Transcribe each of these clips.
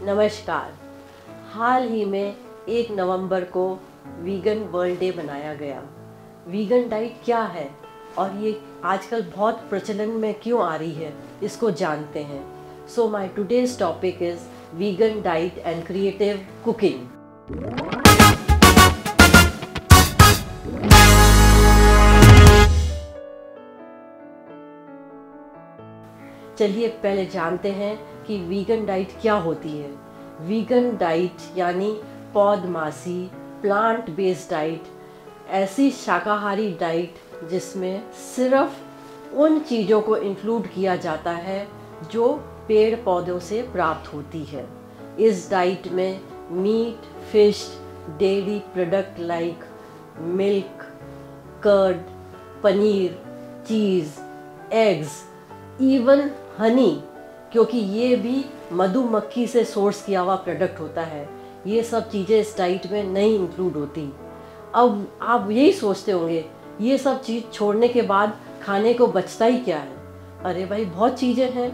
नमस्कार। हाल ही में 1 नवंबर को वीगन वर्ल्ड डे मनाया गया। वीगन डाइट क्या है और ये आजकल बहुत प्रचलन में क्यों आ रही है, इसको जानते हैं। So my today's topic is vegan diet and creative cooking. चलिए पहले जानते हैं कि वीगन डाइट क्या होती है। वीगन डाइट यानी पौधमासी प्लांट बेस्ड डाइट, ऐसी शाकाहारी डाइट जिसमें सिर्फ उन चीज़ों को इंक्लूड किया जाता है जो पेड़ पौधों से प्राप्त होती है। इस डाइट में meat, fish, dairy product like milk, curd, paneer, cheese, eggs, even honey, क्योंकि ये भी मधुमक्खी से सोर्स किया हुआ प्रोडक्ट होता है, ये सब चीज़ें इस डाइट में नहीं इंक्लूड होती। अब आप यही सोचते होंगे ये सब चीज़ छोड़ने के बाद खाने को बचता ही क्या है। अरे भाई, बहुत चीज़ें हैं।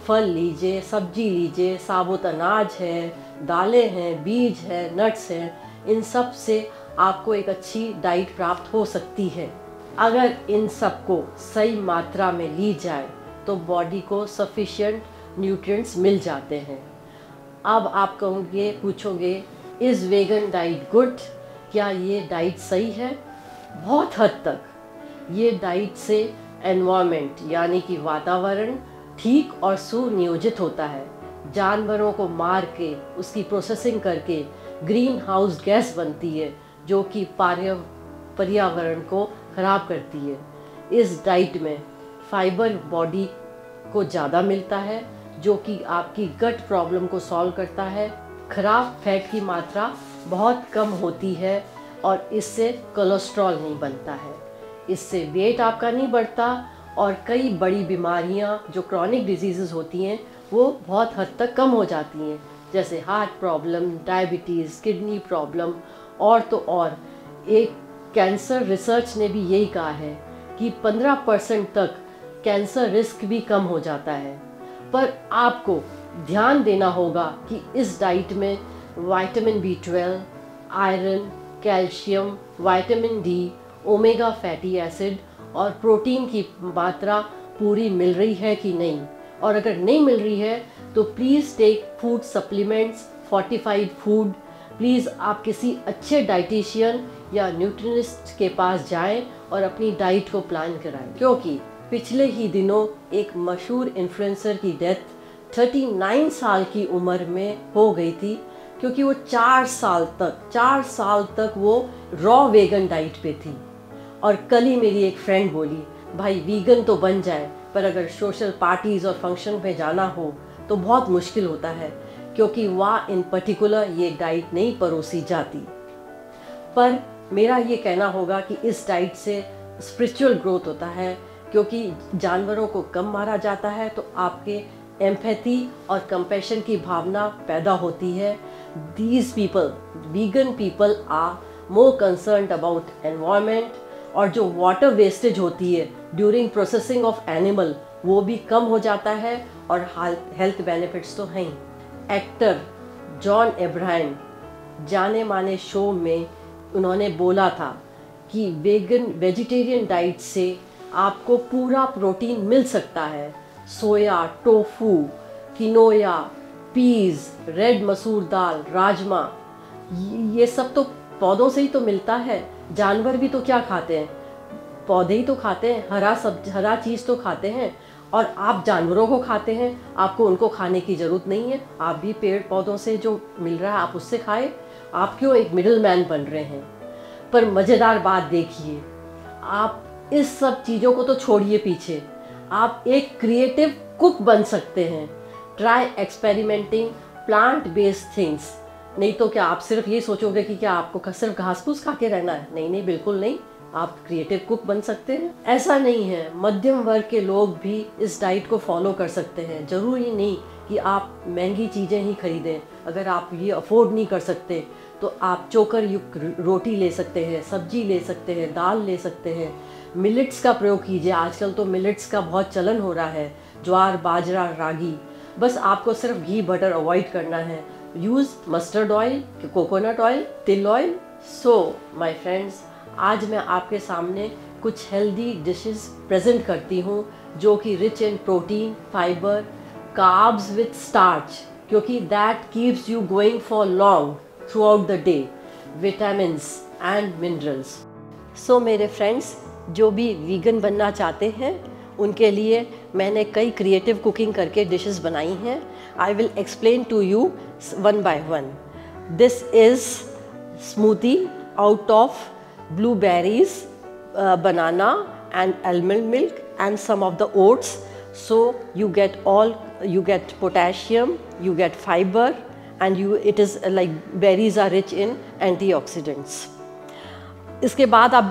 फल लीजिए, सब्जी लीजिए, साबुत अनाज है, दालें हैं, बीज है, नट्स हैं, इन सब से आपको एक अच्छी डाइट प्राप्त हो सकती है। अगर इन सब को सही मात्रा में ली जाए तो बॉडी को सफिशिएंट न्यूट्रिएंट्स मिल जाते हैं। अब आप पूछोगे इज़ वेगन डाइट गुड? क्या ये डाइट सही है? बहुत हद तक ये डाइट से एनवायरनमेंट यानी कि वातावरण ठीक और सुनियोजित होता है। जानवरों को मार के उसकी प्रोसेसिंग करके ग्रीन हाउस गैस बनती है जो कि पर्यावरण को ख़राब करती है। इस डाइट में फाइबर बॉडी को ज़्यादा मिलता है जो कि आपकी गट प्रॉब्लम को सॉल्व करता है। खराब फैट की मात्रा बहुत कम होती है और इससे कोलेस्ट्रॉल नहीं बनता है। इससे वेट आपका नहीं बढ़ता और कई बड़ी बीमारियां जो क्रॉनिक डिजीज़ होती हैं वो बहुत हद तक कम हो जाती हैं, जैसे heart problem, diabetes, kidney problem और तो और। एक कैंसर रिसर्च ने भी यही कहा है कि 15% तक कैंसर रिस्क भी कम हो जाता है। पर आपको ध्यान देना होगा कि इस डाइट में vitamin B12, iron, calcium, vitamin D, omega fatty acid और प्रोटीन की मात्रा पूरी मिल रही है कि नहीं। और अगर नहीं मिल रही है तो please take food supplements, fortified food. Please आप किसी अच्छे डाइटिशियन या न्यूट्रिनिस्ट के पास जाएं और अपनी डाइट को प्लान कराएं, क्योंकि पिछले ही दिनों एक मशहूर इन्फ्लुएंसर की डेथ 39 साल की उम्र में हो गई थी, क्योंकि वो 4 साल तक वो रॉ वेगन डाइट पे थी। और कल ही मेरी एक फ्रेंड बोली, भाई वीगन तो बन जाए पर अगर सोशल पार्टीज़ और फंक्शन में जाना हो तो बहुत मुश्किल होता है, क्योंकि वहाँ इन पर्टिकुलर ये डाइट नहीं परोसी जाती। पर मेरा ये कहना होगा कि इस डाइट से स्पिरिचुअल ग्रोथ होता है, क्योंकि जानवरों को कम मारा जाता है तो आपके एम्पैथी और कंपैशन की भावना पैदा होती है। These people, vegan people, are more concerned about environment, और जो वाटर वेस्टेज होती है ड्यूरिंग प्रोसेसिंग ऑफ एनिमल वो भी कम हो जाता है और हेल्थ बेनिफिट्स तो हैं। एक्टर जॉन अब्राहम जाने माने शो में उन्होंने बोला था कि वेजिटेरियन डाइट से आपको पूरा प्रोटीन मिल सकता है। सोया, टोफू, किनोया, पीज, रेड मसूर दाल, राजमा, ये सब तो पौधों से ही तो मिलता है। जानवर भी तो क्या खाते हैं? पौधे ही तो खाते हैं, हरा चीज़ तो खाते हैं। और आप जानवरों को खाते हैं, आपको उनको खाने की ज़रूरत नहीं है। आप भी पेड़ पौधों से जो मिल रहा है आप उससे खाए। आप क्यों एक मिडिल मैन बन रहे हैं? पर मज़ेदार बात देखिए, आप इस सब चीज़ों को तो छोड़िए पीछे, आप एक क्रिएटिव कुक बन सकते हैं। Try experimenting plant based things. नहीं तो क्या आप सिर्फ ये सोचोगे कि क्या आपको सिर्फ घास फूस खा के रहना है? नहीं नहीं, बिल्कुल नहीं। आप क्रिएटिव कुक बन सकते हैं। ऐसा नहीं है, मध्यम वर्ग के लोग भी इस डाइट को फॉलो कर सकते हैं। ज़रूरी नहीं कि आप महंगी चीज़ें ही खरीदें। अगर आप ये अफोर्ड नहीं कर सकते तो आप चोकर युक्त रोटी ले सकते हैं, सब्जी ले सकते हैं, दाल ले सकते हैं। मिलेट्स का प्रयोग कीजिए। आजकल तो मिलेट्स का बहुत चलन हो रहा है। ज्वार, बाजरा, रागी, बस आपको सिर्फ घी बटर अवॉइड करना है। Use mustard oil, coconut oil, तिल ऑयल। सो माय फ्रेंड्स, आज मैं आपके सामने कुछ हेल्दी डिशेस प्रेजेंट करती हूँ जो कि rich in protein, fibre, carbs with starch, क्योंकि that keeps you going for long throughout the day, vitamins and minerals. So मेरे फ्रेंड्स, जो भी वीगन बनना चाहते हैं उनके लिए मैंने कई क्रिएटिव कुकिंग करके डिशेस बनाई हैं। I will explain to you one by one. This is smoothie out of blueberries, banana and almond milk and some of the oats. So you get potassium, you get fiber, and it is like berries are rich in antioxidants. इसके बाद आप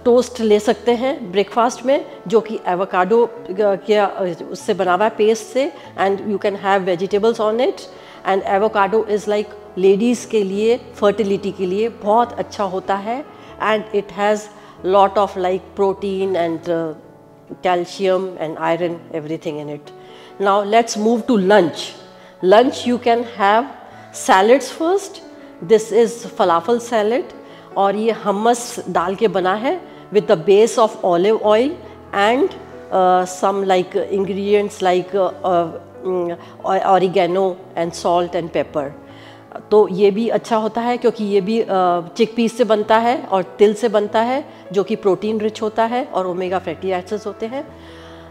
toast ले सकते हैं breakfast में, जो कि avocado के उससे बना हुआ है, पेस्ट से, and you can have vegetables on it. And avocado is like ladies के लिए, फर्टिलिटी के लिए बहुत अच्छा होता है, and it has lot of like protein and calcium and iron, everything in it. Now let's move to lunch. Lunch you can have salads first. This is falafel salad, और ये hummus डाल के बना है with the base of olive oil and some like ingredients like oregano and salt and pepper. तो ये भी अच्छा होता है क्योंकि ये भी चिकपीस से बनता है और तिल से बनता है, जो कि प्रोटीन रिच होता है और ओमेगा फैटी एसिड्स होते हैं।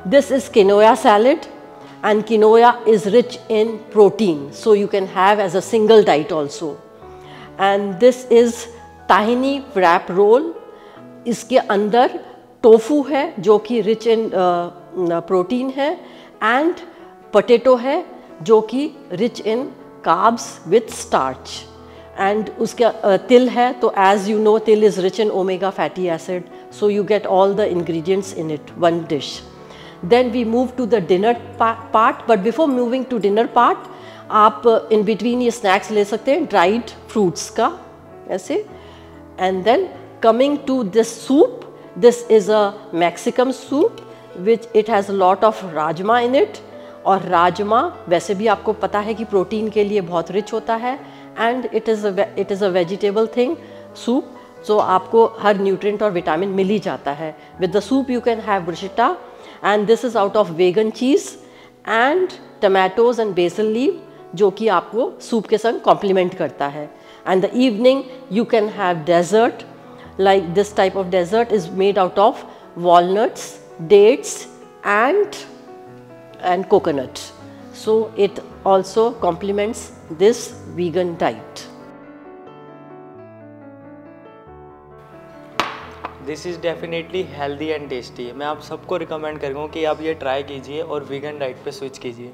This is quinoa salad, and quinoa is rich in protein, so you can have as a single diet also. And this is tahini wrap roll. इसके अंदर टोफू है जो कि रिच इन प्रोटीन है, and potato है जो कि rich in carbs with starch, and उसका तिल है, तो as you know तिल is rich in omega fatty acid, so you get all the ingredients in it, one dish. Then we move to the dinner part, but before moving to dinner part, आप in between ये snacks ले सकते हैं dried fruits का ऐसे। And then coming to this soup, this is a Mexican soup which it has a lot of rajma in it, और राजमा वैसे भी आपको पता है कि प्रोटीन के लिए बहुत रिच होता है, and it is a vegetable thing soup, so आपको हर न्यूट्रिएंट और विटामिन मिल ही जाता है। With the soup you can have bruschetta, and this is out of vegan cheese and tomatoes and basil leave, जो कि आपको सूप के संग कॉम्प्लीमेंट करता है। And the evening you can have dessert, like this type of dessert is made out of walnuts, dates and coconut. So it also complements this vegan diet. This is definitely healthy and tasty. मैं आप सबको recommend करूँगा कि आप ये try कीजिए और vegan diet पे स्विच कीजिए।